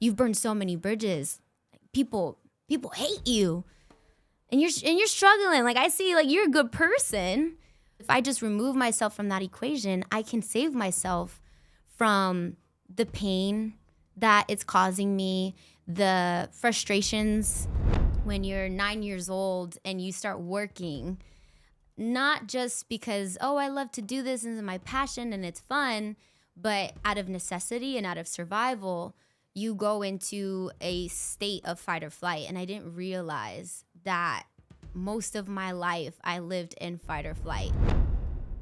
you've burned so many bridges. People hate you. And you're struggling. Like, I see, like, you're a good person. If I just remove myself from that equation, I can save myself from the pain that it's causing me, the frustrations. When you're 9 years old and you start working, not just because, oh, I love to do this and it's my passion and it's fun, but out of necessity and out of survival, you go into a state of fight or flight. And I didn't realize that most of my life I lived in fight or flight.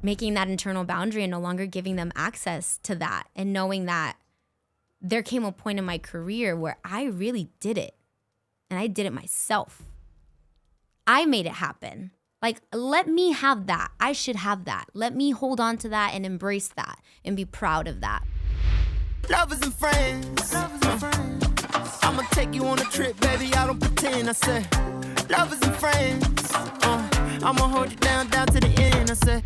Making that internal boundary and no longer giving them access to that, and knowing that there came a point in my career where I really did it, and I did it myself. I made it happen. Like, let me have that. I should have that. Let me hold on to that and embrace that and be proud of that. Lovers and friends. I'ma take you on a trip, baby, I don't pretend. I said, lovers and friends. I'ma hold you down to the end. I said.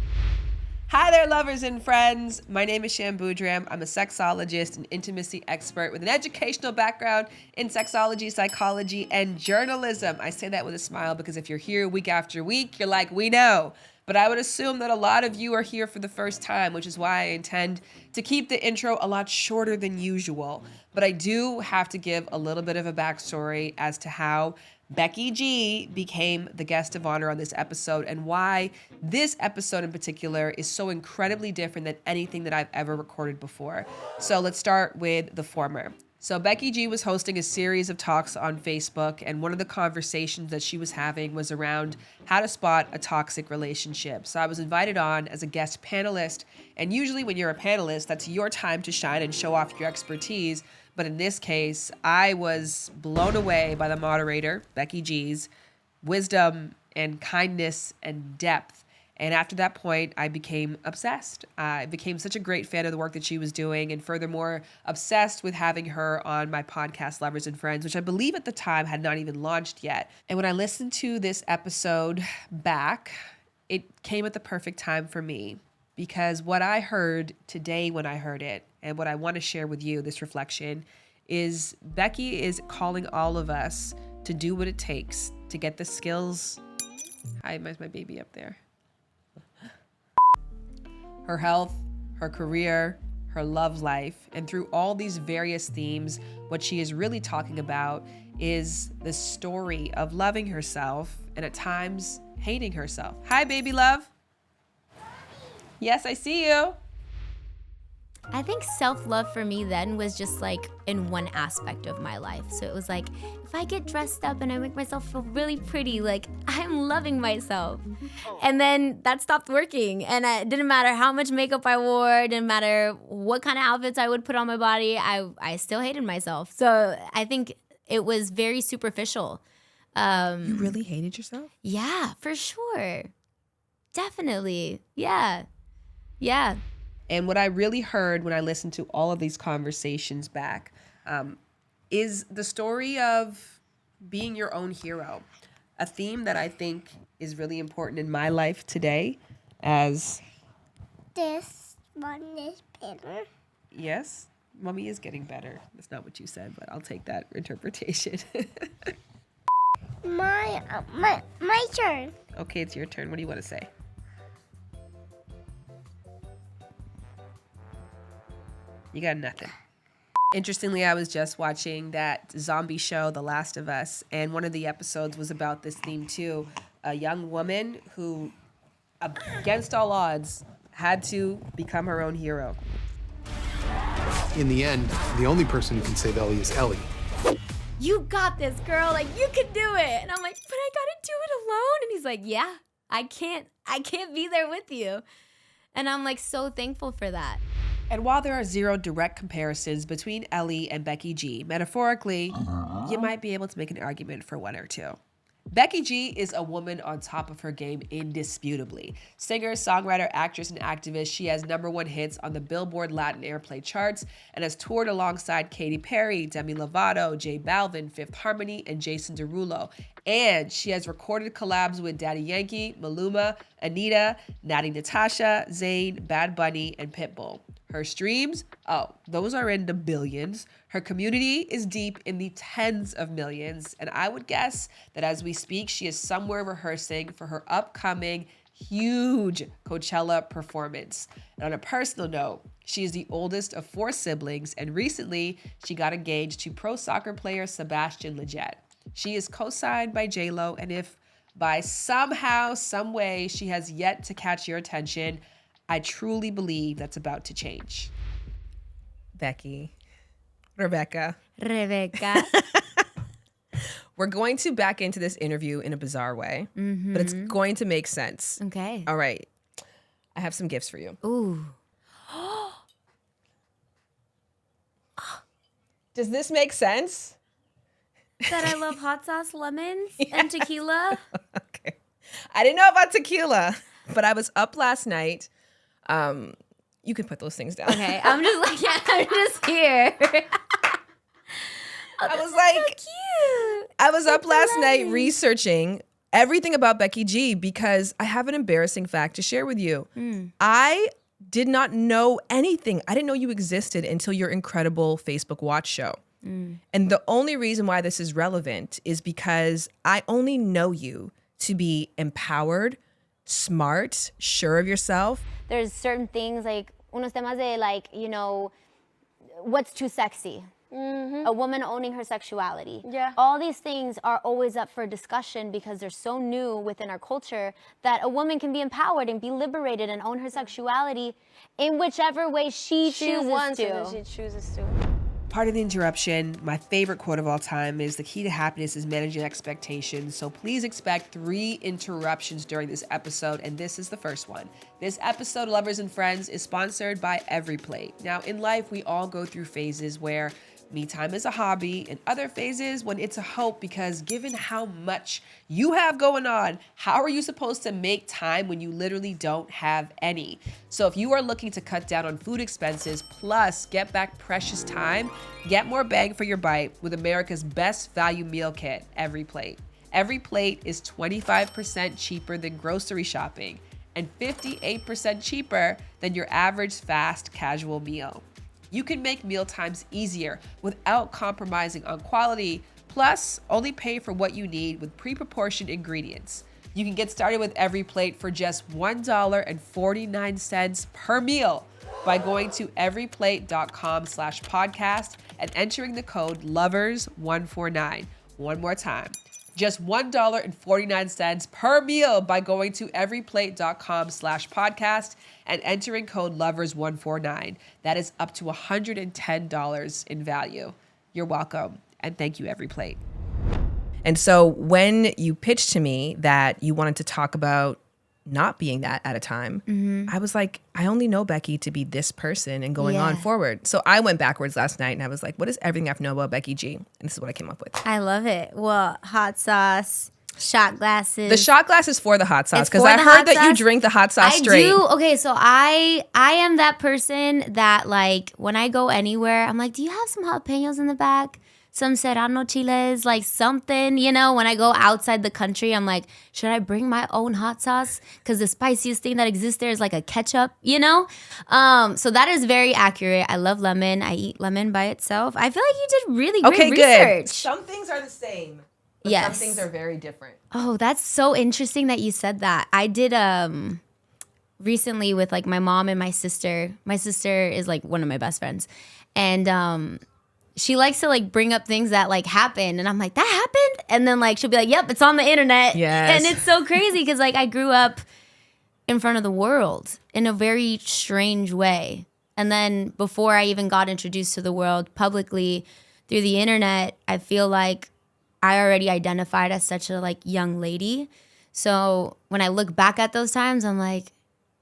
Hi there, lovers and friends. My name is Shan. I'm a sexologist and intimacy expert with an educational background in sexology, psychology, and journalism. I say that with a smile because if you're here week after week, you're like, we know. But I would assume that a lot of you are here for the first time, which is why I intend to keep the intro a lot shorter than usual. But I do have to give a little bit of a backstory as to how Becky G became the guest of honor on this episode and why this episode in particular is so incredibly different than anything that I've ever recorded before. So let's start with the former. So Becky G was hosting a series of talks on Facebook, and one of the conversations that she was having was around how to spot a toxic relationship. So I was invited on as a guest panelist, and usually when you're a panelist, that's your time to shine and show off your expertise. But in this case, I was blown away by the moderator, Becky G's, wisdom and kindness and depth. And after that point, I became obsessed. I became such a great fan of the work that she was doing, and furthermore, obsessed with having her on my podcast, Lovers and Friends, which I believe at the time had not even launched yet. And when I listened to this episode back, it came at the perfect time for me, because what I heard today when I heard it, and what I want to share with you, this reflection, is Becky is calling all of us to do what it takes to get the skills. Hi, there's my baby up there. Her health, her career, her love life, and through all these various themes, what she is really talking about is the story of loving herself and at times hating herself. Hi, baby love. Yes, I see you. I think self-love for me then was just like in one aspect of my life. So it was like, if I get dressed up and I make myself feel really pretty, like I'm loving myself. And then that stopped working. And it didn't matter how much makeup I wore, it didn't matter what kind of outfits I would put on my body, I still hated myself. So I think it was very superficial. You really hated yourself? Yeah, for sure. Definitely. Yeah. And what I really heard when I listened to all of these conversations back is the story of being your own hero, a theme that I think is really important in my life today as... This one is better. Yes, mommy is getting better. That's not what you said, but I'll take that interpretation. My turn. Okay, it's your turn. What do you want to say? You got nothing. Interestingly, I was just watching that zombie show, The Last of Us, and one of the episodes was about this theme too. A young woman who, against all odds, had to become her own hero. In the end, the only person who can save Ellie is Ellie. You got this, girl. Like, you can do it. And I'm like, but I gotta do it alone. And he's like, yeah, I can't be there with you. And I'm like so thankful for that. And while there are zero direct comparisons between Ellie and Becky G, metaphorically, you might be able to make an argument for one or two. Becky G is a woman on top of her game indisputably. Singer, songwriter, actress, and activist, she has #1 hits on the Billboard Latin Airplay charts and has toured alongside Katy Perry, Demi Lovato, J Balvin, Fifth Harmony, and Jason Derulo. And she has recorded collabs with Daddy Yankee, Maluma, Anita, Natty Natasha, Zayn, Bad Bunny, and Pitbull. Her streams, oh, those are in the billions. Her community is deep in the tens of millions. And I would guess that as we speak, she is somewhere rehearsing for her upcoming huge Coachella performance. And on a personal note, she is the oldest of 4 siblings, and recently she got engaged to pro soccer player Sebastian Lletget. She is co-signed by J-Lo, and if by somehow, some way she has yet to catch your attention, I truly believe that's about to change. Becky, Rebecca. We're going to back into this interview in a bizarre way, but it's going to make sense. Okay. All right. I have some gifts for you. Ooh. Does this make sense? That I love hot sauce, lemons, and tequila. Okay. I didn't know about tequila, but I was up last night. You can put those things down. Okay. I'm just here. I was like, so cute. I was up last night nice. researching everything about Becky G because I have an embarrassing fact to share with you. I did not know anything. I didn't know you existed until your incredible Facebook Watch show. And the only reason why this is relevant is because I only know you to be empowered, smart, sure of yourself. There's certain things like unos temas de like, you know, what's too sexy. A woman owning her sexuality. Yeah. All these things are always up for discussion because they're so new within our culture that a woman can be empowered and be liberated and own her sexuality in whichever way she chooses wants to. it and she chooses to. Part of the interruption, my favorite quote of all time is the key to happiness is managing expectations. So please expect 3 interruptions during this episode, and this is the first one. This episode, Lovers and Friends, is sponsored by EveryPlate. Now, in life, we all go through phases where me time is a hobby, and other phases when it's a hope, because given how much you have going on, how are you supposed to make time when you literally don't have any? So if you are looking to cut down on food expenses, plus get back precious time, get more bang for your bite with America's best value meal kit, EveryPlate. EveryPlate is 25% cheaper than grocery shopping and 58% cheaper than your average fast casual meal. You can make meal times easier without compromising on quality, plus only pay for what you need with pre-proportioned ingredients. You can get started with EveryPlate for just $1.49 per meal by going to everyplate.com/podcast and entering the code LOVERS149. One more time. Just $1.49 per meal by going to everyplate.com/podcast and entering code LOVERS149. That is up to $110 in value. You're welcome. And thank you, EveryPlate. And so when you pitched to me that you wanted to talk about not being that at a time, I was like, I only know Becky to be this person and going on forward. So I went backwards last night and I was like, what is everything I have to know about Becky G? And this is what I came up with. I love it. Well, hot sauce, shot glasses. The shot glass is for the hot sauce It's because for I the heard hot that you sauce. drink the hot sauce straight. I do. Okay, so I am that person that like when I go anywhere, I'm like, do you have some jalapenos in the back? Some serrano chiles, like something, you know, when I go outside the country, I'm like, should I bring my own hot sauce? Because the spiciest thing that exists there is like a ketchup, you know? So that is very accurate. I love lemon. I eat lemon by itself. I feel like you did really great research. Some things are the same, but Yes. some things are very different. Oh, that's so interesting that you said that. I did recently with like my mom and my sister. My sister is like one of my best friends. And she likes to like bring up things that like happened, and I'm like, that happened? And then like she'll be like, yep, it's on the internet. Yes. And it's so crazy because like I grew up in front of the world in a very strange way. And then before I even got introduced to the world publicly through the internet, I feel like I already identified as such a like young lady. So when I look back at those times, I'm like,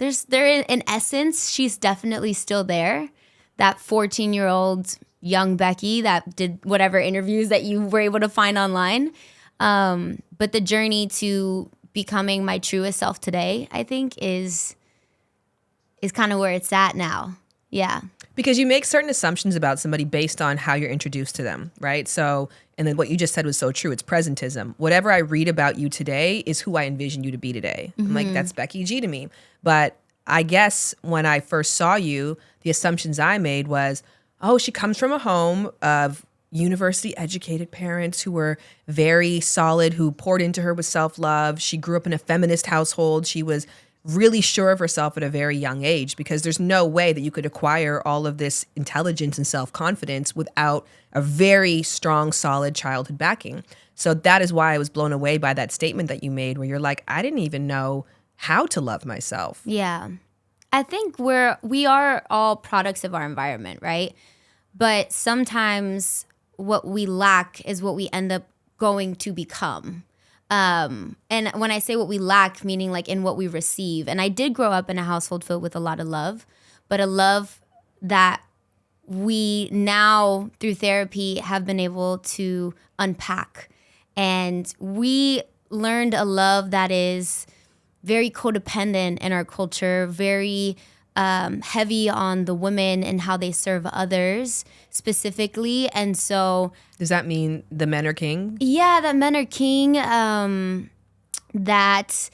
in essence, she's definitely still there. That 14-year-old young Becky that did whatever interviews that you were able to find online. But the journey to becoming my truest self today, I think, is kind of where it's at now. Yeah. Because you make certain assumptions about somebody based on how you're introduced to them, right? So, and then what you just said was so true. It's presentism. Whatever I read about you today is who I envision you to be today. I'm like, that's Becky G to me. But I guess when I first saw you, the assumptions I made was, oh, she comes from a home of university educated parents who were very solid, who poured into her with self-love. She grew up in a feminist household. She was really sure of herself at a very young age, because there's no way that you could acquire all of this intelligence and self-confidence without a very strong, solid childhood backing. So that is why I was blown away by that statement that you made, where you're like, I didn't even know how to love myself. Yeah. I think we are all products of our environment, right? But sometimes what we lack is what we end up going to become. And when I say what we lack, meaning like in what we receive. And I did grow up in a household filled with a lot of love, but a love that we now through therapy have been able to unpack. And we learned a love that is very codependent in our culture, very heavy on the women and how they serve others specifically. And so... Does that mean the men are king? Yeah, that men are king, that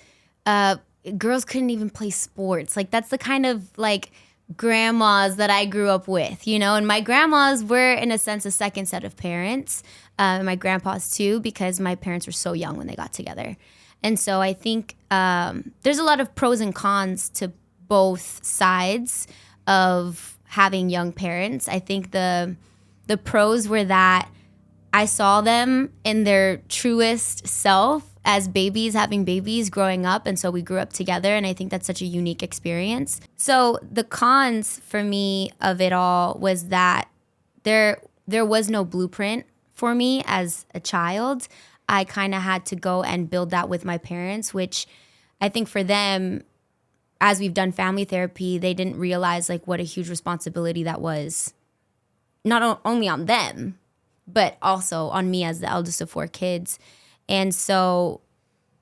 girls couldn't even play sports. Like, that's the kind of, like, grandmas that I grew up with, you know? And my grandmas were, in a sense, a second set of parents. My grandpas, too, because my parents were so young when they got together. And so I think there's a lot of pros and cons to both sides of having young parents. I think the pros were that I saw them in their truest self as babies, having babies, growing up. And so we grew up together. And I think that's such a unique experience. So the cons for me of it all was that there was no blueprint for me as a child. I kind of had to go and build that with my parents, which I think for them, as we've done family therapy, they didn't realize like what a huge responsibility that was, not only on them, but also on me as the eldest of 4 kids. And so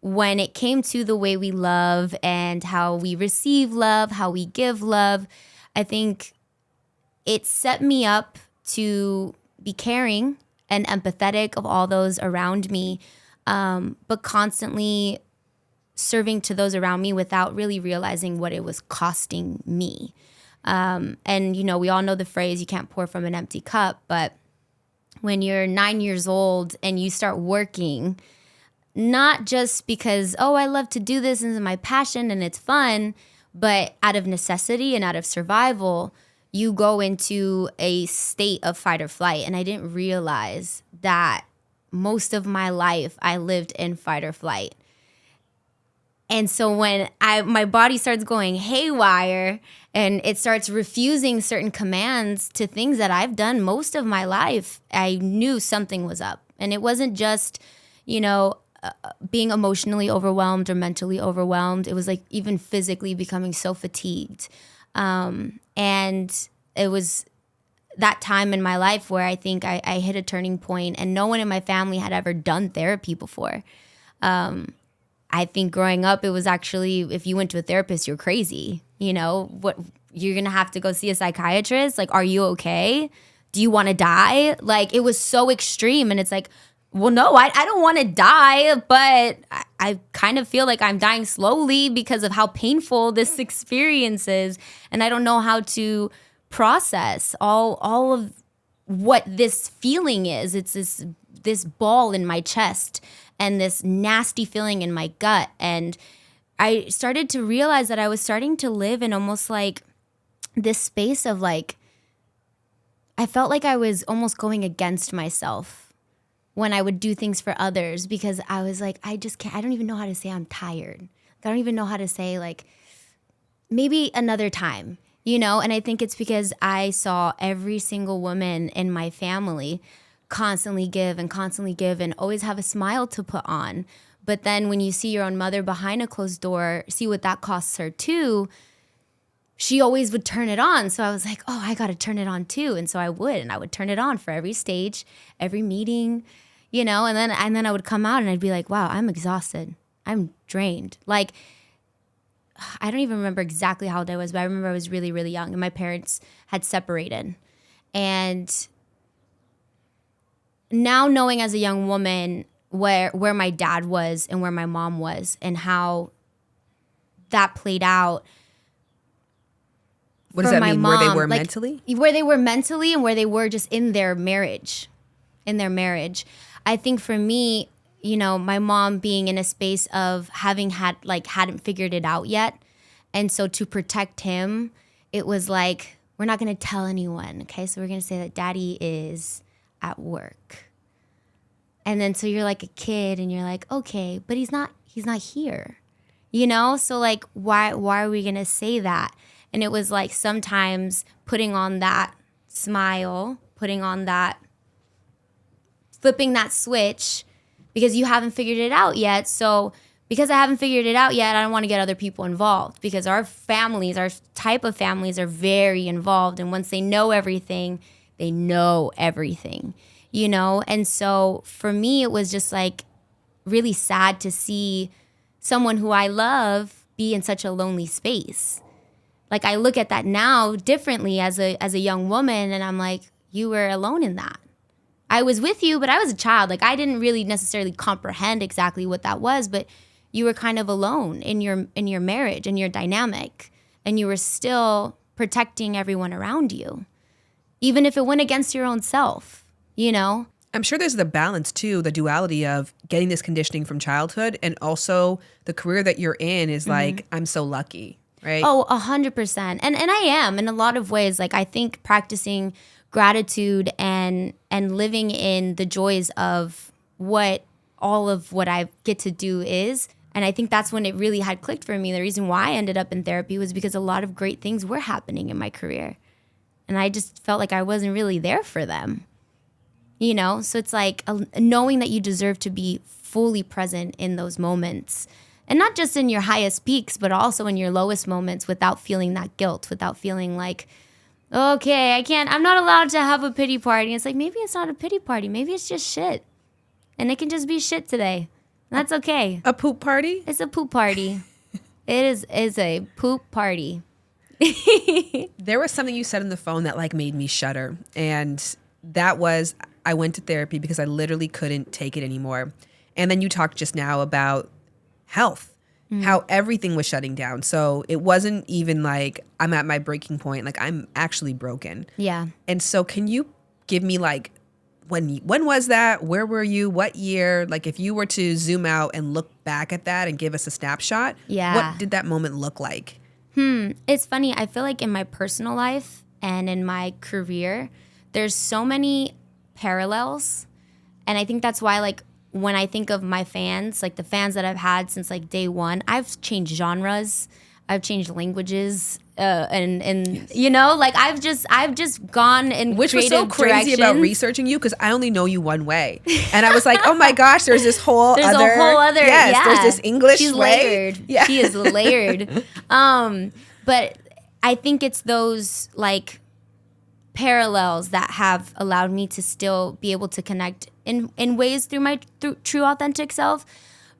when it came to the way we love and how we receive love, how we give love, I think it set me up to be caring and empathetic of all those around me, but constantly serving to those around me without really realizing what it was costing me. And, you know, we all know the phrase, you can't pour from an empty cup, but when you're 9 years old and you start working, not just because, oh, I love to do this and it's my passion and it's fun, but out of necessity and out of survival, you go into a state of fight or flight. And I didn't realize that most of my life I lived in fight or flight. And so when my body starts going haywire and it starts refusing certain commands to things that I've done most of my life, I knew something was up. And it wasn't just, you know, being emotionally overwhelmed or mentally overwhelmed. It was like even physically becoming so fatigued. And it was that time in my life where I think I hit a turning point, and no one in my family had ever done therapy before. I think growing up, it was actually, if you went to a therapist, you're crazy. You know, what, you're going to have to go see a psychiatrist. Like, are you okay? Do you want to die? Like, it was so extreme. And it's like, well, no, I don't want to die, but I kind of feel like I'm dying slowly because of how painful this experience is. And I don't know how to process all of what this feeling is. It's this ball in my chest and this nasty feeling in my gut. And I started to realize that I was starting to live in almost like this space of like, I felt like I was almost going against myself when I would do things for others, because I was like, I just can't, I don't even know how to say I'm tired. I don't even know how to say like, maybe another time, you know? And I think it's because I saw every single woman in my family constantly give and always have a smile to put on. But then when you see your own mother behind a closed door, see what that costs her too, she always would turn it on. So I was like, oh, I got to turn it on too. And so I would turn it on for every stage, every meeting, you know, and then I would come out and I'd be like, wow, I'm exhausted. I'm drained. Like, I don't even remember exactly how old I was, but I remember I was really, really young and my parents had separated. And now knowing as a young woman where my dad was and where my mom was and how that played out, What does that mean? Where they were mentally? Where they were mentally and where they were just in their marriage. I think for me, you know, my mom being in a space of hadn't figured it out yet. And so to protect him, it was like, we're not going to tell anyone. Okay. So we're going to say that daddy is at work. And then so you're like a kid and you're like, okay, but he's not here. You know? So like, why are we going to say that? And it was like sometimes putting on that smile, putting on that, flipping that switch because you haven't figured it out yet. So because I haven't figured it out yet, I don't want to get other people involved because our families, our type of families are very involved. And once they know everything, they know everything, you know? And so for me, it was just like really sad to see someone who I love be in such a lonely space. Like I look at that now differently as a young woman and I'm like, you were alone in that. I was with you, but I was a child. Like I didn't really necessarily comprehend exactly what that was, but you were kind of alone in your marriage and your dynamic, and you were still protecting everyone around you, even if it went against your own self, you know? I'm sure there's the balance too, the duality of getting this conditioning from childhood and also the career that you're in is like, I'm so lucky, right? Oh, 100%. And I am in a lot of ways. Like I think practicing gratitude and living in the joys of all of what I get to do is. And I think that's when it really had clicked for me. The reason why I ended up in therapy was because a lot of great things were happening in my career. And I just felt like I wasn't really there for them. You know? So it's like knowing that you deserve to be fully present in those moments. And not just in your highest peaks, but also in your lowest moments without feeling that guilt, without feeling like, okay, I'm not allowed to have a pity party. It's like, maybe it's not a pity party. Maybe it's just shit. And it can just be shit today. That's okay. A poop party? It's a poop party. It is a poop party. There was something you said on the phone that like made me shudder. And that was, I went to therapy because I literally couldn't take it anymore. And then you talked just now about health, how everything was shutting down. So it wasn't even like I'm at my breaking point. Like I'm actually broken. Yeah. And so can you give me like, when was that? Where were you? What year? Like if you were to zoom out and look back at that and give us a snapshot, what did that moment look like? It's funny. I feel like in my personal life and in my career, there's so many parallels. And I think that's why like when I think of my fans, like the fans that I've had since like day one, I've changed genres. I've changed languages. And you know, like I've just gone in which was creative so crazy directions. about researching you because I only know you one way, and I was like, oh my gosh, there's a whole other yeah. There's this English She's way. Layered. Yeah. She is layered. But I think it's those like parallels that have allowed me to still be able to connect in ways through my true authentic self.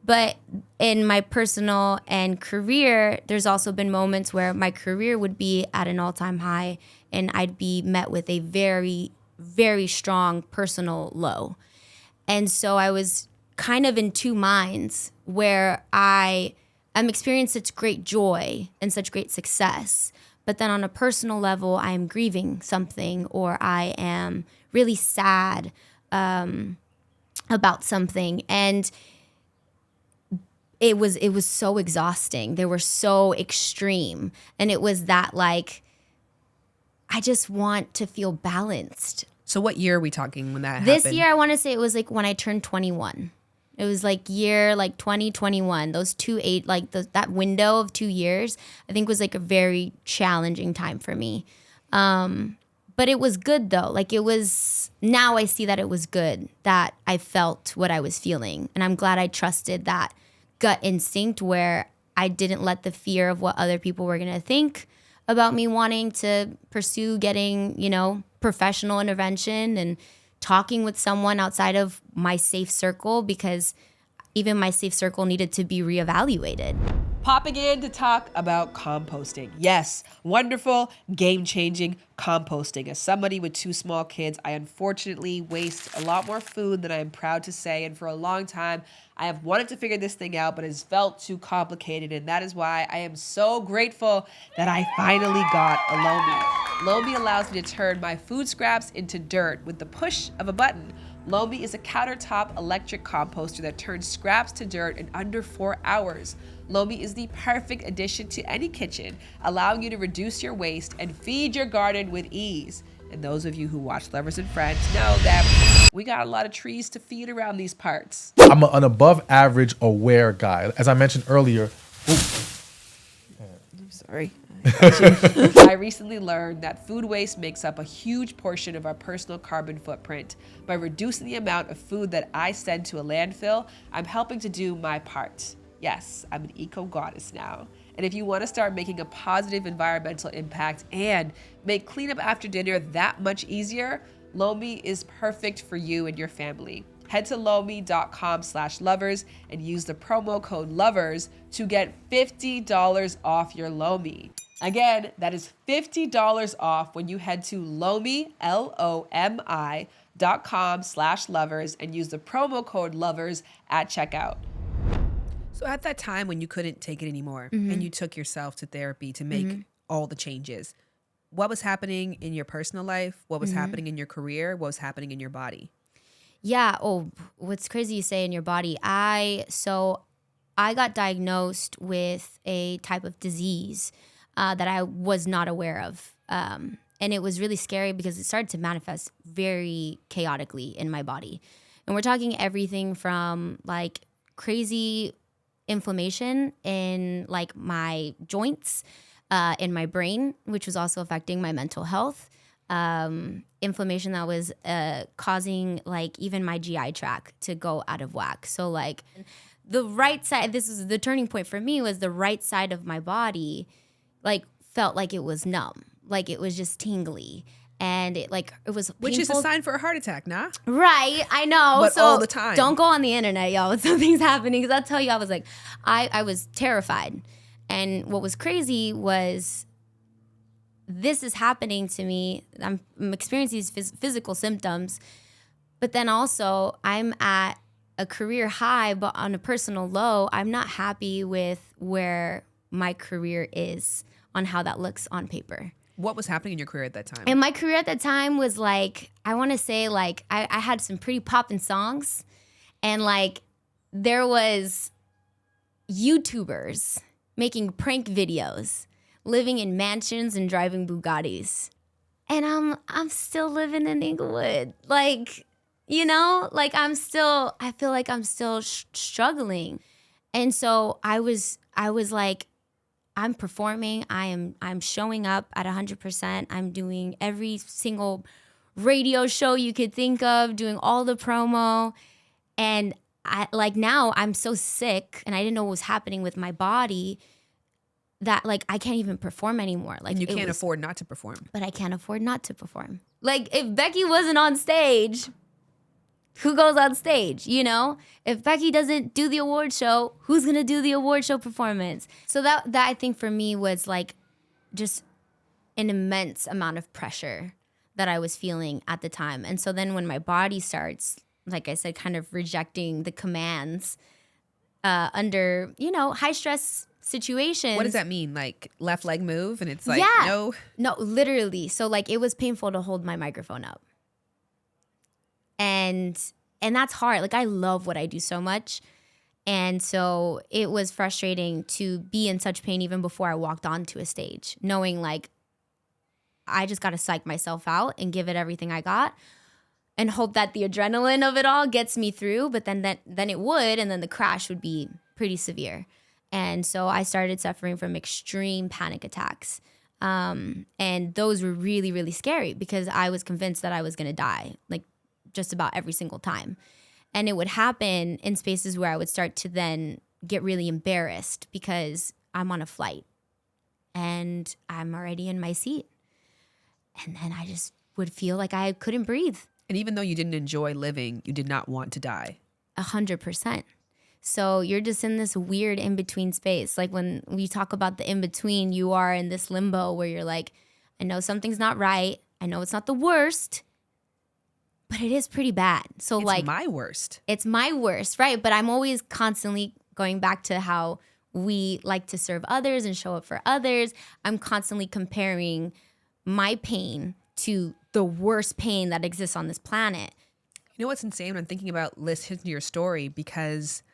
But in my personal and career, there's also been moments where my career would be at an all-time high and I'd be met with a very, very strong personal low. And so I was kind of in two minds where I'm experiencing such great joy and such great success. But then on a personal level, I am grieving something or I am really sad about something. And it was so exhausting. They were so extreme. And it was that like, I just want to feel balanced. So what year are we talking when that happened? This year, I want to say it was like when I turned 21. It was like year like 2021. Those that window of 2 years, I think was like a very challenging time for me. But it was good though. Like it was, now I see that it was good that I felt what I was feeling. And I'm glad I trusted that gut instinct where I didn't let the fear of what other people were going to think about me wanting to pursue getting, you know, professional intervention and talking with someone outside of my safe circle, because even my safe circle needed to be reevaluated. popping in to talk about composting. Yes, wonderful, game-changing composting. As somebody with 2 small kids, I unfortunately waste a lot more food than I am proud to say. And for a long time, I have wanted to figure this thing out, but it's felt too complicated. And that is why I am so grateful that I finally got a Lomi. Lomi allows me to turn my food scraps into dirt with the push of a button. Lomi is a countertop electric composter that turns scraps to dirt in under 4 hours. Lomi is the perfect addition to any kitchen, allowing you to reduce your waste and feed your garden with ease. And those of you who watch Lovers and Friends know that we got a lot of trees to feed around these parts. I'm an above average aware guy. As I mentioned earlier, I'm sorry. I recently learned that food waste makes up a huge portion of our personal carbon footprint. By reducing the amount of food that I send to a landfill, I'm helping to do my part. Yes, I'm an eco goddess now. And if you want to start making a positive environmental impact and make cleanup after dinner that much easier, Lomi is perfect for you and your family. Head to lomi.com/lovers and use the promo code LOVERS to get $50 off your Lomi. Again, that is $50 off when you head to Lomi, LOMI.com/lovers and use the promo code LOVERS at checkout. So at that time when you couldn't take it anymore and you took yourself to therapy to make all the changes, what was happening in your personal life? What was happening in your career? What was happening in your body? Yeah. Oh, what's crazy you say in your body. I got diagnosed with a type of disease that I was not aware of. And it was really scary because it started to manifest very chaotically in my body. And we're talking everything from like crazy inflammation in like my joints, in my brain, which was also affecting my mental health. Inflammation that was causing like even my GI tract to go out of whack. So like the right side, this is the turning point for me, was the right side of my body like felt like it was numb, like it was just tingly. And it was painful. Which is a sign for a heart attack, nah? Right, I know. But so all the time. Don't go on the internet, y'all, when something's happening. Because I'll tell you, I was like, I was terrified. And what was crazy was this is happening to me. I'm experiencing these physical symptoms. But then also I'm at a career high, but on a personal low. I'm not happy with where my career is, on how that looks on paper. What was happening in your career at that time? And my career at that time was like, I want to say like, I had some pretty poppin' songs, and like there was YouTubers making prank videos, living in mansions and driving Bugattis. And I'm still living in Inglewood. Like, you know, like I feel like I'm still struggling. And so I was like, I'm performing. I'm showing up at 100%. I'm doing every single radio show you could think of, doing all the promo. And now I'm so sick and I didn't know what was happening with my body that like I can't even perform anymore. Like, and you can't afford not to perform. But I can't afford not to perform. Like if Becky wasn't on stage, who goes on stage, you know? If Becky doesn't do the award show, who's gonna do the award show performance? So that I think for me was like just an immense amount of pressure that I was feeling at the time. And so then when my body starts, like I said, kind of rejecting the commands under, you know, high stress situations. What does that mean? Like left leg move and it's like, No, literally. So like it was painful to hold my microphone up. And that's hard. Like I love what I do so much. And so it was frustrating to be in such pain even before I walked onto a stage, knowing like I just got to psych myself out and give it everything I got and hope that the adrenaline of it all gets me through. But then it would, and then the crash would be pretty severe. And so I started suffering from extreme panic attacks. And those were really, really scary because I was convinced that I was going to die. Like just about every single time. And it would happen in spaces where I would start to then get really embarrassed because I'm on a flight and I'm already in my seat. And then I just would feel like I couldn't breathe. And even though you didn't enjoy living, you did not want to die. 100%. So you're just in this weird in-between space. Like when we talk about the in-between, you are in this limbo where you're like, I know something's not right. I know it's not the worst, but it is pretty bad. So It's like my worst. it's my worst, right? But I'm always constantly going back to how we like to serve others and show up for others. I'm constantly comparing my pain to the worst pain that exists on this planet. You know what's insane when I'm thinking about listening to your story, because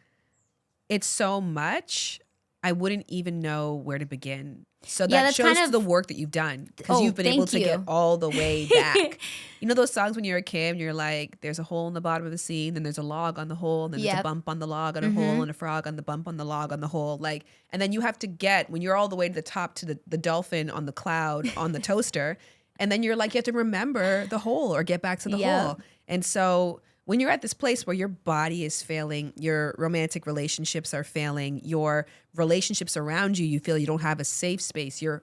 it's so much, I wouldn't even know where to begin. So that that's shows kind of- the work that you've done, because Oh, you've been able thank to you. get all the way back. You know those songs when you're a kid and you're like, there's a hole in the bottom of the sea, and then there's a log on the hole, and then there's a Yep. bump on the log on a hole, and a frog on the bump on the log on the hole. Like, and then you have to get, when you're all the way to the top, to the dolphin on the cloud on the toaster, and then you're like, you have to remember the hole or get back to the Yep. hole. And so when you're at this place where your body is failing, your romantic relationships are failing, your relationships around you, you feel you don't have a safe space, your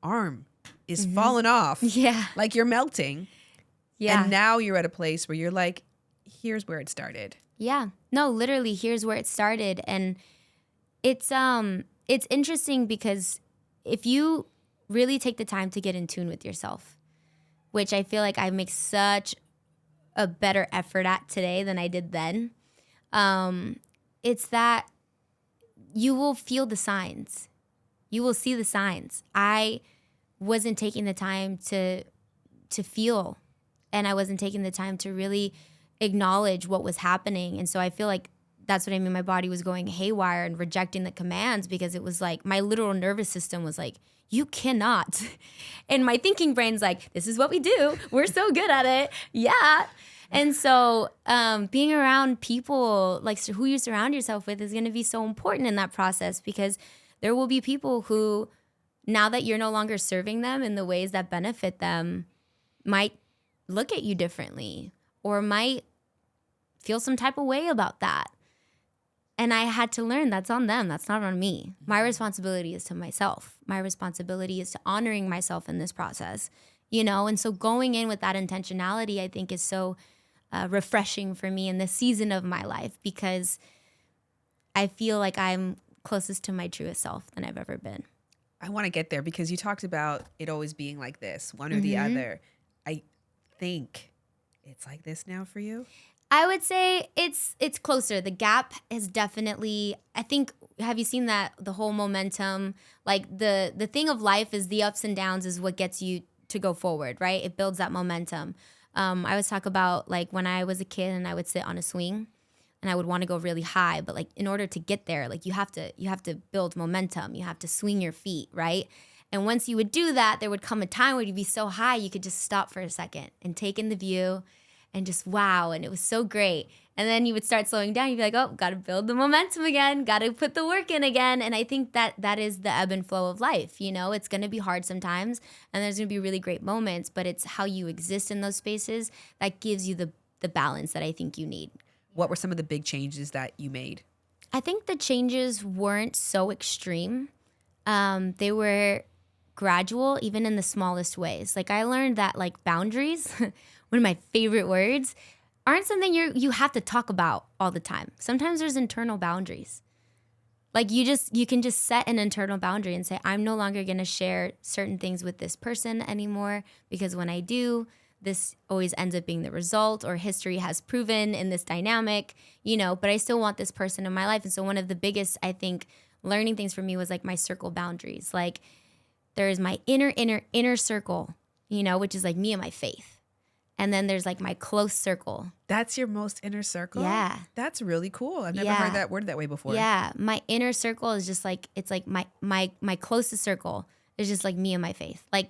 arm is falling off. Yeah. Like you're melting. Yeah. And now you're at a place where you're like, here's where it started. Yeah. No, literally, here's where it started. And it's interesting because if you really take the time to get in tune with yourself, which I feel like I make such a better effort at today than I did then, it's that you will feel the signs. You will see the signs. I wasn't taking the time to feel, and I wasn't taking the time to really acknowledge what was happening. And so I feel like that's what I mean. My body was going haywire and rejecting the commands, because it was like my literal nervous system was like, you cannot. And my thinking brain's like, this is what we do. We're so good at it. Yeah. And so being around people, like who you surround yourself with, is going to be so important in that process, because there will be people who, now that you're no longer serving them in the ways that benefit them, might look at you differently or might feel some type of way about that. And I had to learn that's on them. That's not on me. My responsibility is to myself. My responsibility is to honoring myself in this process, you know? And so going in with that intentionality, I think, is so refreshing for me in this season of my life, because I feel like I'm closest to my truest self than I've ever been. I want to get there, because you talked about it always being like this, one or the other. I think it's like this now for you. I would say it's closer. The gap is definitely, I think, have you seen that, the whole momentum? Like the thing of life is the ups and downs is what gets you to go forward, right? It builds that momentum. I always talk about like when I was a kid and I would sit on a swing and I would want to go really high, but like in order to get there, like you have to build momentum. You have to swing your feet, right? And once you would do that, there would come a time where you'd be so high you could just stop for a second and take in the view and just wow, and it was so great. And then you would start slowing down. You'd be like, oh, got to build the momentum again, got to put the work in again. And I think that is the ebb and flow of life. You know, it's going to be hard sometimes, and there's going to be really great moments, but it's how you exist in those spaces that gives you the balance that I think you need. What were some of the big changes that you made? I think the changes weren't so extreme. They were gradual, even in the smallest ways. Like I learned that like boundaries, one of my favorite words, aren't something you have to talk about all the time. Sometimes there's internal boundaries. Like you can just set an internal boundary and say, I'm no longer going to share certain things with this person anymore, because when I do, this always ends up being the result, or history has proven in this dynamic, you know, but I still want this person in my life. And so one of the biggest, I think, learning things for me was like my circle boundaries. Like there's my inner circle, you know, which is like me and my faith. And then there's like my close circle. That's your most inner circle? Yeah. That's really cool. I've never Yeah. heard that word that way before. Yeah. My inner circle is just like, it's like my closest circle is just like me and my faith. Like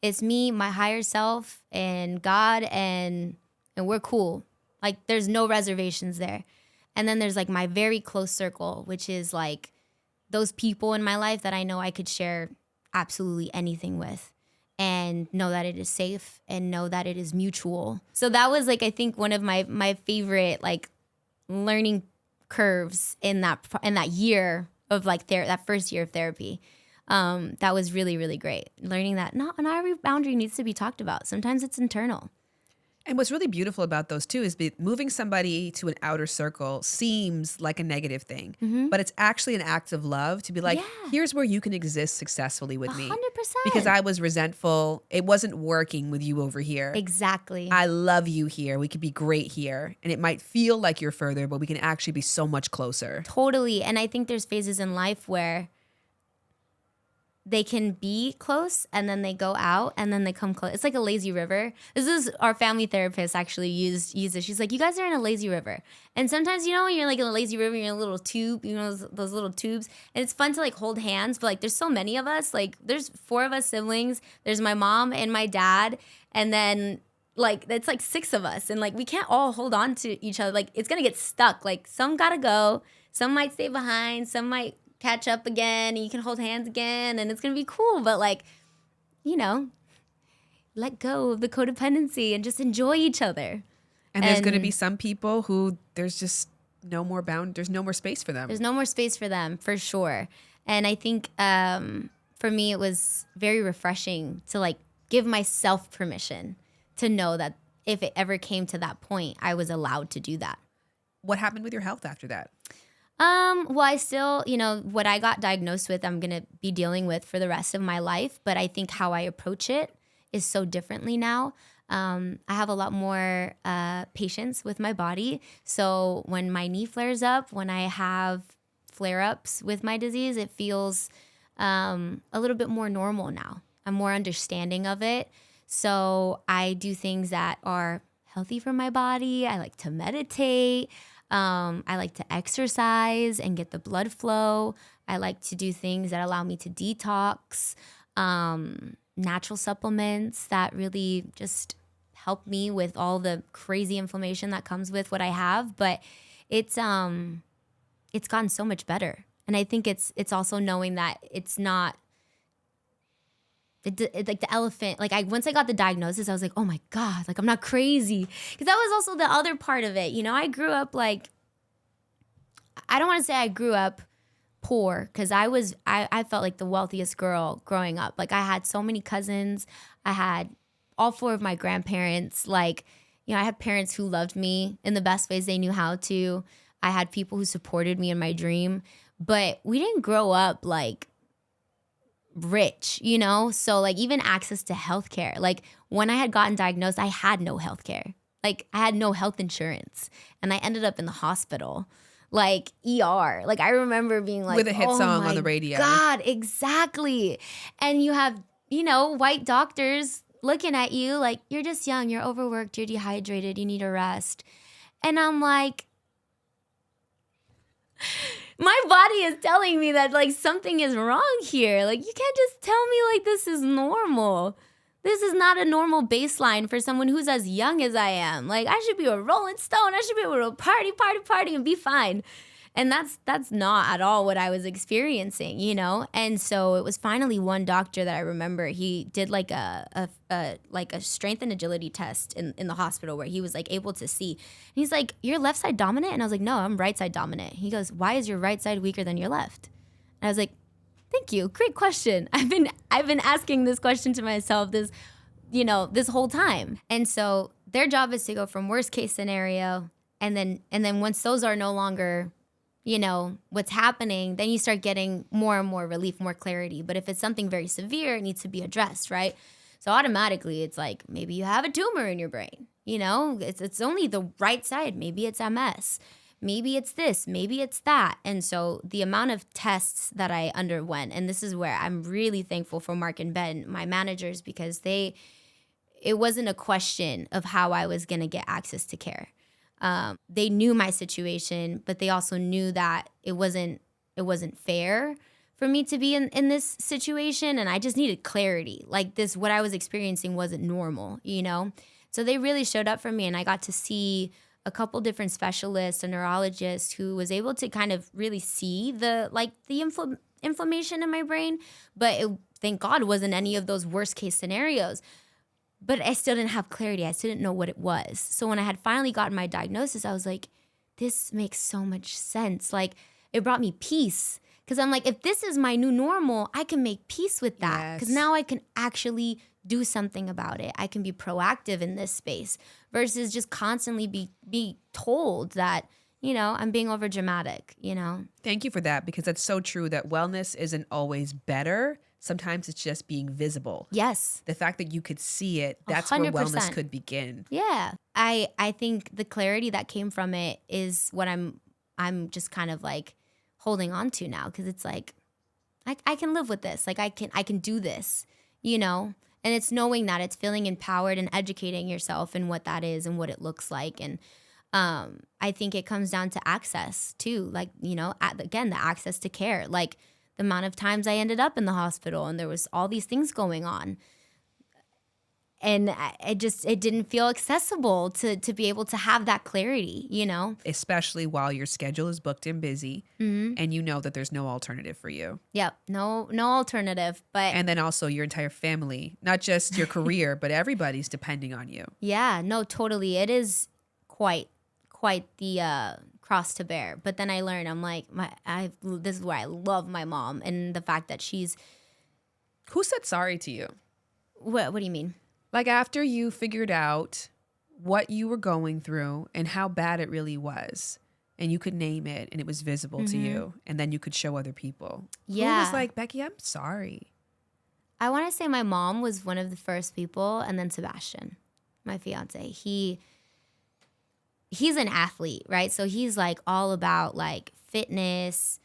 it's me, my higher self, and God, and we're cool. Like there's no reservations there. And then there's like my very close circle, which is like those people in my life that I know I could share absolutely anything with, and know that it is safe and know that it is mutual. So that was like, I think, one of my favorite like learning curves in that year of like that first year of therapy. That was really, really great. Learning that not every boundary needs to be talked about. Sometimes it's internal. And what's really beautiful about those two is moving somebody to an outer circle seems like a negative thing, but it's actually an act of love to be like, here's where you can exist successfully with me. 100%. Because I was resentful. It wasn't working with you over here. Exactly. I love you here. We could be great here. And it might feel like you're further, but we can actually be so much closer. Totally. And I think there's phases in life where they can be close and then they go out and then they come close. It's like a lazy river. This is our family therapist actually used it. She's like, you guys are in a lazy river. And sometimes, you're like in a lazy river, you're in a little tube, those little tubes. And it's fun to like hold hands, but like there's so many of us. Like there's 4 of us siblings. There's my mom and my dad. And then like it's like 6 of us. And like we can't all hold on to each other. Like it's gonna get stuck. Like some gotta go. Some might stay behind. Some might catch up again and you can hold hands again and it's gonna be cool, but like, let go of the codependency and just enjoy each other. And there's gonna be some people who there's just there's no more space for them. There's no more space for them, for sure. And I think for me it was very refreshing to like give myself permission to know that if it ever came to that point, I was allowed to do that. What happened with your health after that? Well, I still, what I got diagnosed with, I'm going to be dealing with for the rest of my life. But I think how I approach it is so differently now. I have a lot more patience with my body. So when my knee flares up, when I have flare-ups with my disease, it feels a little bit more normal now. I'm more understanding of it. So I do things that are healthy for my body. I like to meditate. I like to exercise and get the blood flow. I like to do things that allow me to detox, natural supplements that really just help me with all the crazy inflammation that comes with what I have. But it's gotten so much better. And I think it's also knowing that it's not like the elephant. Like once I got the diagnosis, I was like, oh my God, like I'm not crazy. Because that was also the other part of it. I grew up like, I don't want to say I grew up poor because I felt like the wealthiest girl growing up. Like I had so many cousins. I had all 4 of my grandparents. Like, I had parents who loved me in the best ways they knew how to. I had people who supported me in my dream. But we didn't grow up like rich, So like even access to healthcare. Like when I had gotten diagnosed, I had no healthcare. Like I had no health insurance and I ended up in the hospital, like ER. Like I remember being like, with a hit song on the radio. God, exactly. And you have, white doctors looking at you like, you're just young, you're overworked, you're dehydrated, you need a rest. And I'm like, my body is telling me that like something is wrong here. Like you can't just tell me like this is normal. This is not a normal baseline for someone who's as young as I am. Like I should be a Rolling Stone. I should be able to party and be fine. And that's not at all what I was experiencing, And so it was finally one doctor that I remember. He did like a strength and agility test in the hospital where he was like able to see. And he's like, "You're left side dominant?" And I was like, "No, I'm right side dominant." He goes, "Why is your right side weaker than your left?" And I was like, "Thank you, great question. I've been asking this question to myself this whole time." And so their job is to go from worst case scenario, and then once those are no longer what's happening, then you start getting more and more relief, more clarity. But if it's something very severe, it needs to be addressed, right? So automatically it's like, maybe you have a tumor in your brain, it's only the right side. Maybe it's MS. Maybe it's this, maybe it's that. And so the amount of tests that I underwent, and this is where I'm really thankful for Mark and Ben, my managers, because it wasn't a question of how I was going to get access to care. They knew my situation, but they also knew that it wasn't fair for me to be in this situation. And I just needed clarity. Like what I was experiencing wasn't normal, So they really showed up for me, and I got to see a couple different specialists, a neurologist who was able to kind of really see the inflammation in my brain. But thank God, wasn't any of those worst case scenarios. But I still didn't have clarity. I still didn't know what it was. So when I had finally gotten my diagnosis, I was like, this makes so much sense. Like it brought me peace. Because I'm like, if this is my new normal, I can make peace with that. Because now I can actually do something about it. I can be proactive in this space versus just constantly be told that, you know, I'm being over dramatic, you know? Thank you for that, because that's so true that wellness isn't always better. Sometimes it's just being visible. Yes. The fact that you could see it, that's where 100%. wellness could begin. Yeah. I think the clarity that came from it is what I'm just kind of like holding on to now, because it's like I can live with this. Like I can do this, you know? And it's knowing that, it's feeling empowered and educating yourself in what that is and what it looks like. And I think it comes down to access too. Like, you know, again, the access to care. Like the amount of times I ended up in the hospital and there was all these things going on. And it didn't feel accessible to be able to have that clarity, you know? Especially while your schedule is booked and busy, and you know that there's no alternative for you. Yep, no alternative. But and then also your entire family, not just your career, but everybody's depending on you. Yeah, no, totally. It is quite the cross to bear. But then I learned, I'm like, this is why I love my mom, and the fact that she's. Who said sorry to you? What do you mean? Like after you figured out what you were going through and how bad it really was, and you could name it and it was visible to you, and then you could show other people. Yeah. Who was like, Becky, I'm sorry? I want to say my mom was one of the first people, and then Sebastian, my fiance. He's an athlete, right? So he's like all about like fitness,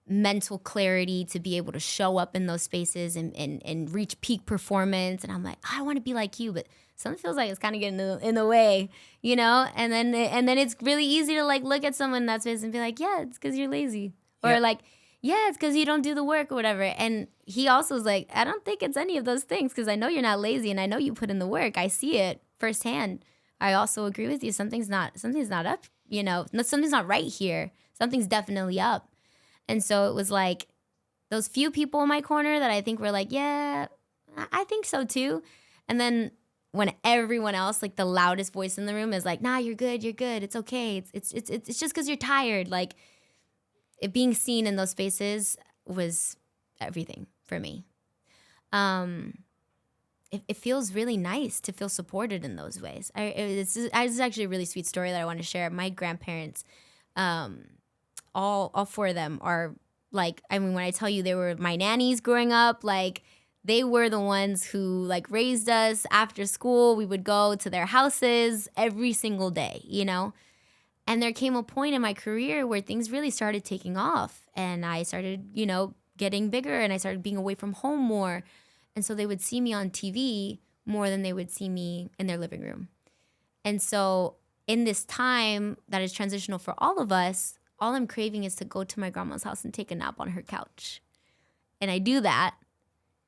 mental clarity to be able to show up in those spaces and reach peak performance. And I'm like, I want to be like you, but something feels like it's kind of getting in the way, you know? And then it's really easy to like look at someone in that space and be like, yeah, it's because you're lazy. Or like, yeah, it's because you don't do the work or whatever. And he also was like, I don't think it's any of those things, because I know you're not lazy and I know you put in the work. I see it firsthand. I also agree with you. Something's not up, you know? Something's not right here. Something's definitely up. And so it was like those few people in my corner that I think were like, yeah, I think so too. And then when everyone else, like the loudest voice in the room is like, nah, you're good. It's okay. It's just because you're tired. Like it being seen in those spaces was everything for me. It feels really nice to feel supported in those ways. This is actually a really sweet story that I want to share. My grandparents, all four of them are like, I mean, when I tell you they were my nannies growing up, like they were the ones who like raised us. After school, we would go to their houses every single day, you know? And there came a point in my career where things really started taking off, and I started, you know, getting bigger, and I started being away from home more. And so they would see me on TV more than they would see me in their living room. And so in this time that is transitional for all of us, all I'm craving is to go to my grandma's house and take a nap on her couch. And I do that.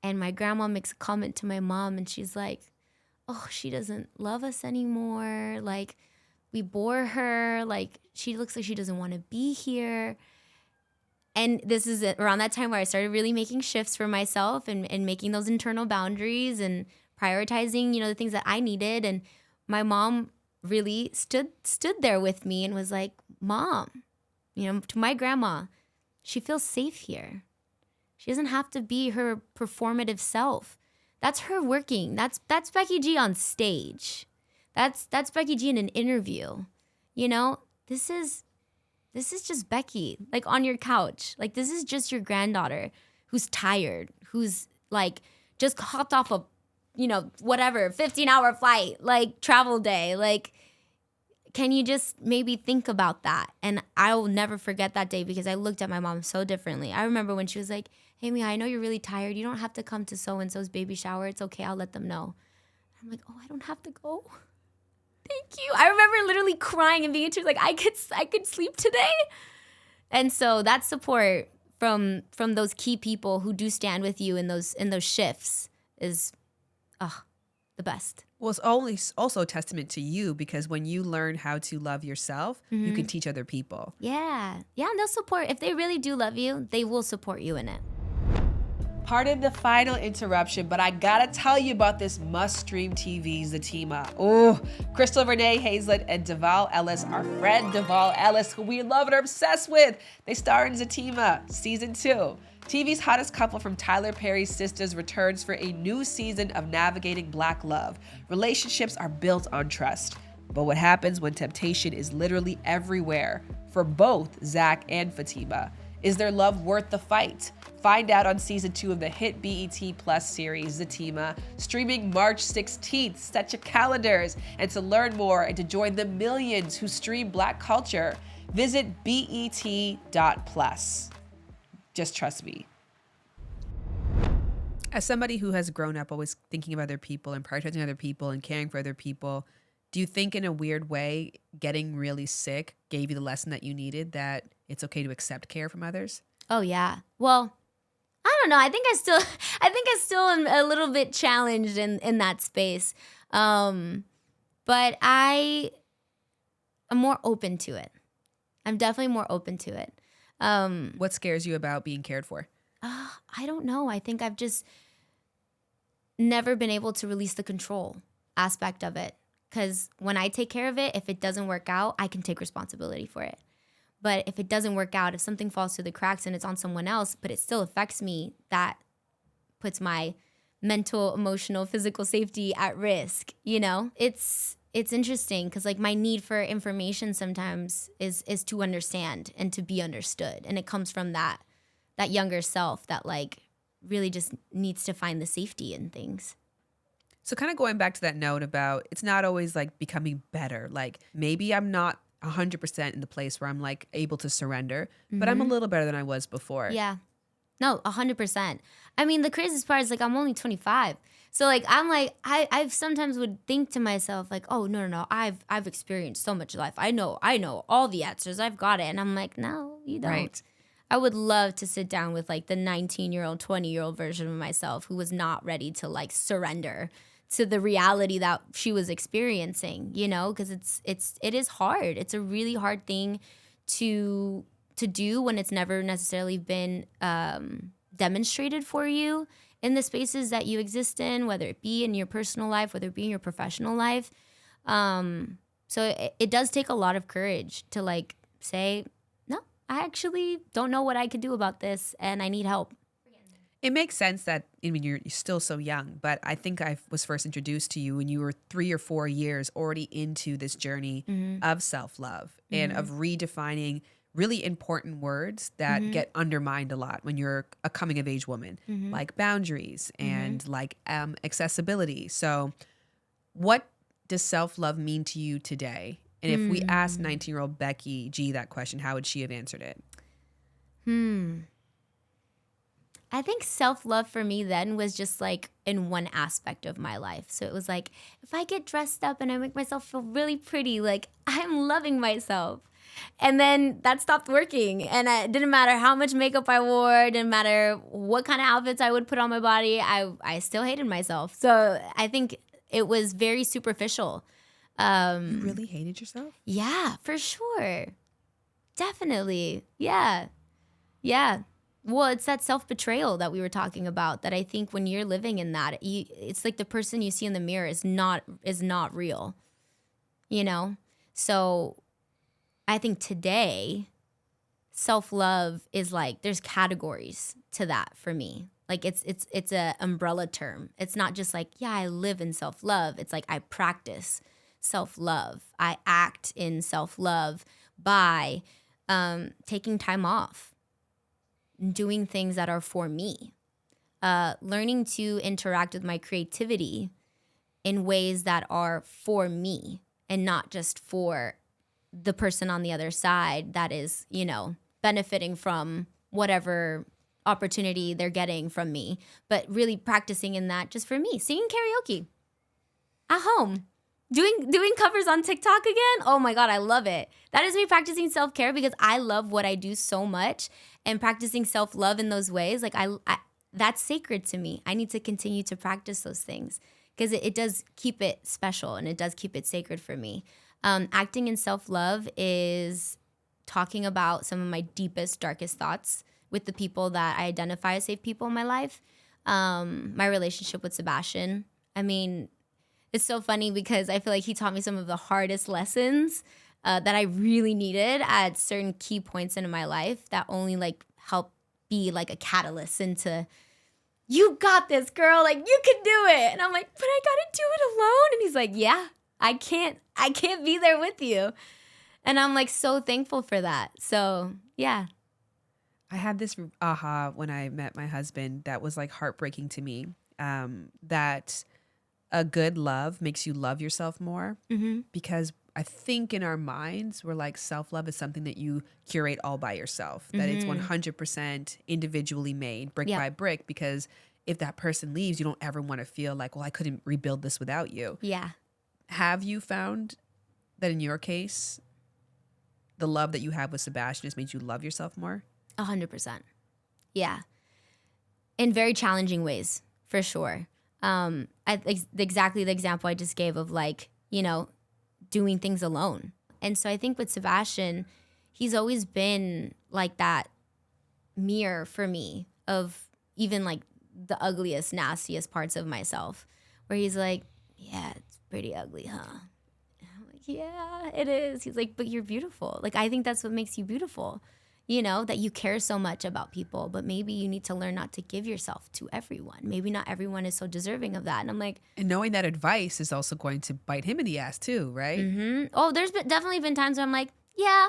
And my grandma makes a comment to my mom, and she's like, oh, she doesn't love us anymore. Like, we bore her. Like, she looks like she doesn't want to be here. And this is around that time where I started really making shifts for myself and making those internal boundaries and prioritizing, you know, the things that I needed. And my mom really stood there with me and was like, Mom, you know, to my grandma, she feels safe here. She doesn't have to be her performative self. That's her working. That's Becky G on stage. That's Becky G in an interview. You know, this is just Becky, like on your couch. Like, this is just your granddaughter who's tired, who's like just hopped off a, you know, whatever, 15-hour flight, like travel day. Like, can you just maybe think about that? And I will never forget that day, because I looked at my mom so differently. I remember when she was like, hey, Mia, I know you're really tired. You don't have to come to so-and-so's baby shower. It's okay. I'll let them know. I'm like, oh, I don't have to go? Thank you. I remember literally crying and being in tears, like, I could sleep today. And so that support from those key people who do stand with you in those shifts is the best. Well, it's also a testament to you, because when you learn how to love yourself, you can teach other people. Yeah. Yeah, and they'll support. If they really do love you, they will support you in it. Pardon the final interruption, but I gotta tell you about this must-stream TV, Zatima. Oh, Crystal, Renee, Hayslett, and Devale Ellis, our friend Devale Ellis, who we love and are obsessed with. They star in Zatima, season 2. TV's hottest couple from Tyler Perry's Sisters returns for a new season of navigating Black love. Relationships are built on trust. But what happens when temptation is literally everywhere for both Zach and Fatima? Is their love worth the fight? Find out on season 2 of the hit BET Plus series, Zatima, streaming March 16th. Set your calendars. And to learn more and to join the millions who stream Black culture, visit bet.plus. Just trust me. As somebody who has grown up always thinking of other people and prioritizing other people and caring for other people, do you think in a weird way getting really sick gave you the lesson that you needed, that it's okay to accept care from others? Oh yeah. Well, I don't know. I think I still am a little bit challenged in that space. But I am more open to it. I'm definitely more open to it. What scares you about being cared for? I don't know. I think I've just never been able to release the control aspect of it. Because when I take care of it, if it doesn't work out, I can take responsibility for it. But if it doesn't work out, if something falls through the cracks and it's on someone else, but it still affects me, that puts my mental, emotional, physical safety at risk, you know? It's interesting because like my need for information sometimes is to understand and to be understood. And it comes from that younger self that like really just needs to find the safety in things. So kind of going back to that note about it's not always like becoming better. Like maybe I'm not 100% in the place where I'm like able to surrender, but I'm a little better than I was before. Yeah. No, 100%. I mean, the craziest part is like I'm only 25. So like I'm like I sometimes would think to myself like, oh no, I've experienced so much life. I know all the answers. I've got it. And I'm like, no, you don't. Right. I would love to sit down with like the 19-year-old, 20-year-old version of myself who was not ready to like surrender to the reality that she was experiencing, you know, because it is hard. It's a really hard thing to do when it's never necessarily been demonstrated for you in the spaces that you exist in, whether it be in your personal life, whether it be in your professional life. So it does take a lot of courage to like say, no, I actually don't know what I could do about this and I need help. It makes sense that, I mean, you're still so young, but I think I was first introduced to you when you were 3 or 4 years already into this journey of self-love and of redefining really important words that get undermined a lot when you're a coming of age woman, like boundaries and like accessibility. So what does self-love mean to you today? And if we asked 19-year-old Becky G that question, how would she have answered it? I think self-love for me then was just like in one aspect of my life. So it was like, if I get dressed up and I make myself feel really pretty, like I'm loving myself. And then that stopped working. And it didn't matter how much makeup I wore, didn't matter what kind of outfits I would put on my body, I still hated myself. So I think it was very superficial. You really hated yourself? Yeah, for sure. Definitely. Yeah. Well, it's that self-betrayal that we were talking about that I think when you're living in that, it's like the person you see in the mirror is not real, you know? So I think today, self-love is like, there's categories to that for me. Like it's a umbrella term. It's not just like, yeah, I live in self-love. It's like I practice self-love. I act in self-love by taking time off, doing things that are for me, learning to interact with my creativity in ways that are for me and not just for the person on the other side that is, you know, benefiting from whatever opportunity they're getting from me, but really practicing in that just for me. Singing karaoke at home. Doing covers on TikTok again? Oh my God, I love it. That is me practicing self-care because I love what I do so much, and practicing self-love in those ways, like I that's sacred to me. I need to continue to practice those things because it does keep it special and it does keep it sacred for me. Acting in self-love is talking about some of my deepest, darkest thoughts with the people that I identify as safe people in my life, my relationship with Sebastian. I mean, it's so funny because I feel like he taught me some of the hardest lessons that I really needed at certain key points in my life that only like helped be like a catalyst into, you got this, girl, like you can do it. And I'm like, but I gotta do it alone. And he's like, yeah, I can't be there with you. And I'm like so thankful for that. So yeah. I had this aha when I met my husband that was like heartbreaking to me, that a good love makes you love yourself more, because I think in our minds, we're like self-love is something that you curate all by yourself, that it's 100% individually made brick by brick, because if that person leaves, you don't ever want to feel like, well, I couldn't rebuild this without you. Yeah. Have you found that in your case, the love that you have with Sebastian has made you love yourself more? 100%. Yeah. In very challenging ways, for sure. Exactly the example I just gave of like, you know, doing things alone. And so I think with Sebastian, he's always been like that mirror for me of even like the ugliest, nastiest parts of myself, where he's like, yeah, it's pretty ugly, huh? And I'm like, yeah, it is. He's like, but you're beautiful. Like, I think that's what makes you beautiful. You know, that you care so much about people, but maybe you need to learn not to give yourself to everyone. Maybe not everyone is so deserving of that. And I'm like, and knowing that advice is also going to bite him in the ass too, right? Oh, there's definitely been times where I'm like, yeah,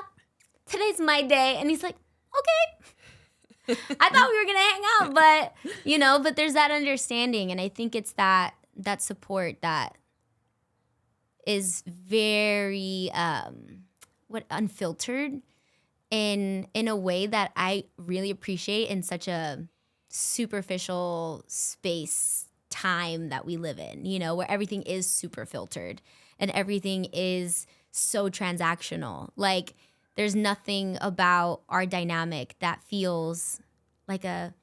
today's my day. And he's like, okay. I thought we were going to hang out, but, you know, but there's that understanding. And I think it's that support that is very, unfiltered. In a way that I really appreciate in such a superficial space time that we live in, you know, where everything is super filtered and everything is so transactional. Like, there's nothing about our dynamic that feels like a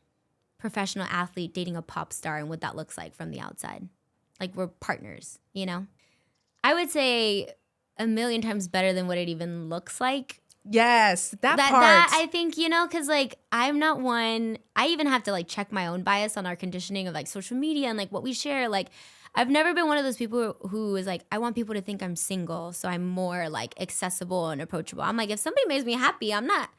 professional athlete dating a pop star and what that looks like from the outside. Like, we're partners, you know? I would say a million times better than what it even looks like. Yes, that part. That I think, you know, because like I'm not one, I even have to like check my own bias on our conditioning of like social media and like what we share. Like, I've never been one of those people who is like, I want people to think I'm single, so I'm more like accessible and approachable. I'm like, if somebody makes me happy, I'm not,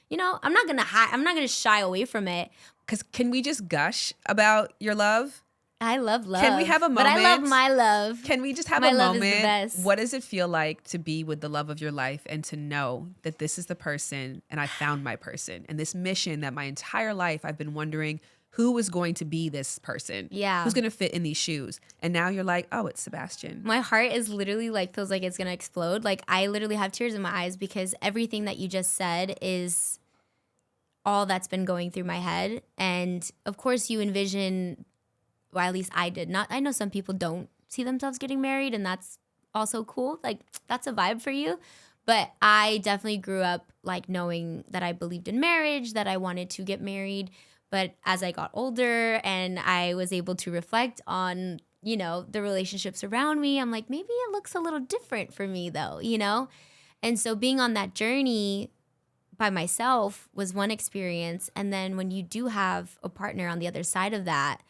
you know, I'm not gonna shy away from it. Because can we just gush about your love? I love love. Can we have a moment? But I love my love. Can we just have my a love moment? Is the best. What does it feel like to be with the love of your life and to know that this is the person and I found my person, and this mission that my entire life I've been wondering who was going to be this person? Yeah. Who's going to fit in these shoes? And now you're like, oh, it's Sebastian. My heart is literally like, feels like it's going to explode. Like, I literally have tears in my eyes because everything that you just said is all that's been going through my head. And of course you envision, well, at least I did not. I know some people don't see themselves getting married, and that's also cool. Like, that's a vibe for you. But I definitely grew up like knowing that I believed in marriage, that I wanted to get married. But as I got older and I was able to reflect on, you know, the relationships around me, I'm like, maybe it looks a little different for me though, you know? And so being on that journey by myself was one experience. And then when you do have a partner on the other side of that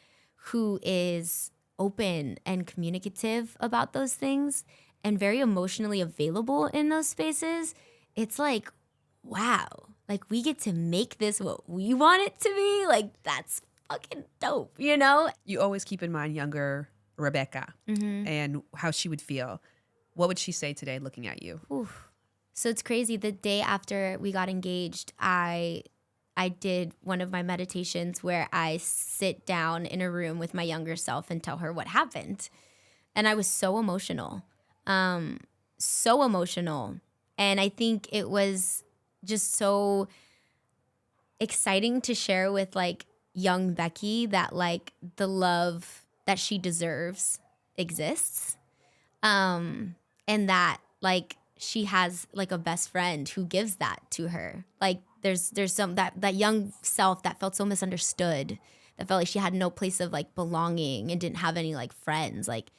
who is open and communicative about those things and very emotionally available in those spaces, it's like, wow, like we get to make this what we want it to be. Like, that's fucking dope, you know? You always keep in mind younger Rebecca and how she would feel. What would she say today looking at you? Oof. So it's crazy. The day after we got engaged, I did one of my meditations where I sit down in a room with my younger self and tell her what happened. And I was so emotional. So emotional. And I think it was just so exciting to share with like young Becky that like the love that she deserves exists. And that like she has like a best friend who gives that to her. Like there's some that young self that felt so misunderstood, that felt like she had no place of like belonging and didn't have any like friends. Like,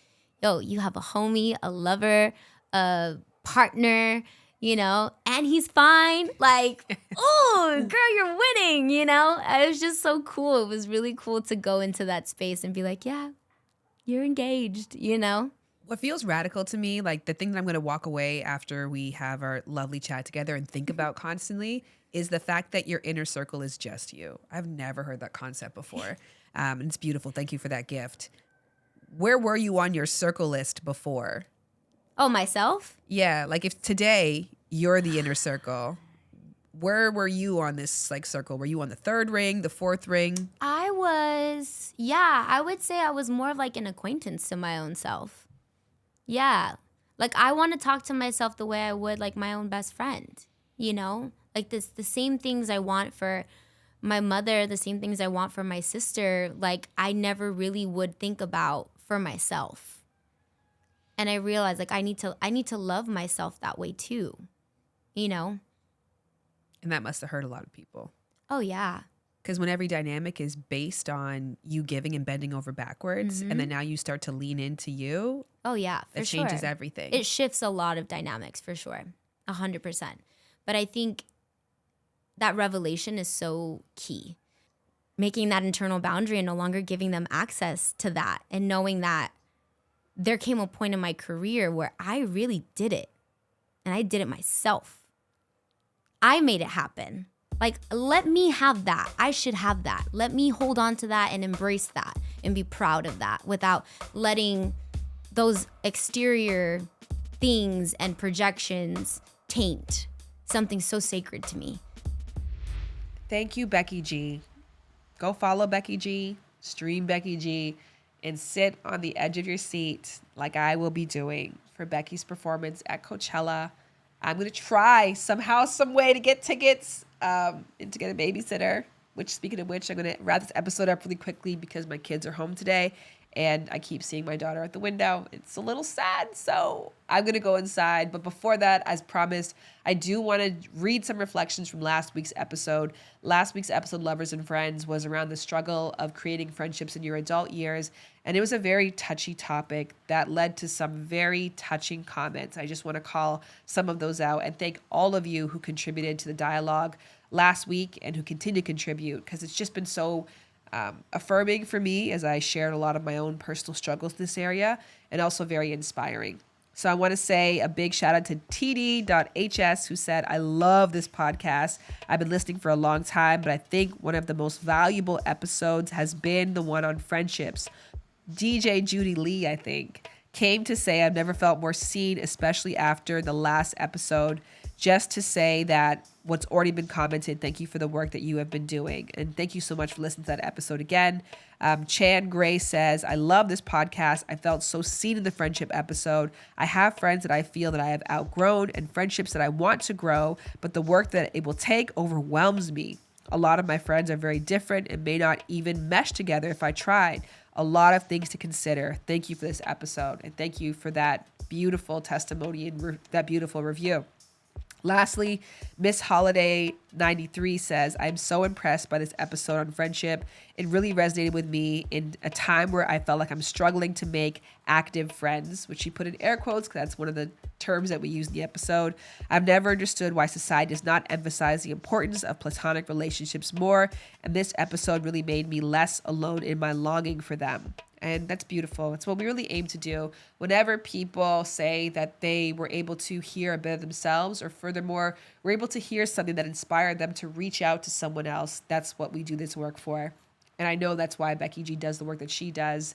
yo, you have a homie, a lover, a partner, you know, and he's fine. Like, oh, girl, you're winning, you know? It was just so cool. It was really cool to go into that space and be like, yeah, you're engaged, you know? What feels radical to me, like the thing that I'm going to walk away after we have our lovely chat together and think about constantly, is the fact that your inner circle is just you. I've never heard that concept before. And it's beautiful. Thank you for that gift. Where were you on your circle list before? Oh, myself? Yeah, like if today you're the inner circle, where were you on this like circle? Were you on the 3rd ring, the 4th ring? I would say I was more of like an acquaintance to my own self. Yeah. Like I want to talk to myself the way I would like my own best friend, you know? Like the same things I want for my mother, the same things I want for my sister, like I never really would think about for myself. And I realized like I need to love myself that way too, you know? And that must have hurt a lot of people. Oh, yeah. Because when every dynamic is based on you giving and bending over backwards, and then now you start to lean into you. Oh, yeah, for it sure. changes everything. It shifts a lot of dynamics for sure, 100%. But I think that revelation is so key. Making that internal boundary and no longer giving them access to that, and knowing that there came a point in my career where I really did it, and I did it myself. I made it happen. Like, let me have that. I should have that. Let me hold on to that and embrace that and be proud of that without letting those exterior things and projections taint something so sacred to me. Thank you, Becky G. Go follow Becky G, stream Becky G, and sit on the edge of your seat like I will be doing for Becky's performance at Coachella. I'm going to try somehow, some way to get tickets and to get a babysitter, which, speaking of which, I'm going to wrap this episode up really quickly because my kids are home today and I keep seeing my daughter at the window. It's a little sad, so I'm going to go inside. But before that, as promised, I do want to read some reflections from last week's episode. Last week's episode, Lovers and Friends, was around the struggle of creating friendships in your adult years. And it was a very touchy topic that led to some very touching comments. I just want to call some of those out and thank all of you who contributed to the dialogue last week and who continue to contribute, because it's just been so affirming for me as I shared a lot of my own personal struggles in this area, and also very inspiring. So I want to say a big shout out to TD.HS, who said, I love this podcast. I've been listening for a long time, but I think one of the most valuable episodes has been the one on friendships. DJ Judy Lee, I think, came to say, I've never felt more seen, especially after the last episode. Just to say that what's already been commented, thank you for the work that you have been doing. And thank you so much for listening to that episode again. Chan Gray says, I love this podcast. I felt so seen in the friendship episode. I have friends that I feel that I have outgrown and friendships that I want to grow, but the work that it will take overwhelms me. A lot of my friends are very different and may not even mesh together if I tried. A lot of things to consider. Thank you for this episode. And thank you for that beautiful testimony and that beautiful review. Lastly, Miss Holiday 93 says, I'm so impressed by this episode on friendship. It really resonated with me in a time where I felt like I'm struggling to make active friends, which she put in air quotes because that's one of the terms that we use in the episode. I've never understood why society does not emphasize the importance of platonic relationships more, and this episode really made me less alone in my longing for them. And that's beautiful. It's what we really aim to do. Whenever people say that they were able to hear a bit of themselves, or furthermore, were able to hear something that inspired them to reach out to someone else, that's what we do this work for. And I know that's why Becky G does the work that she does.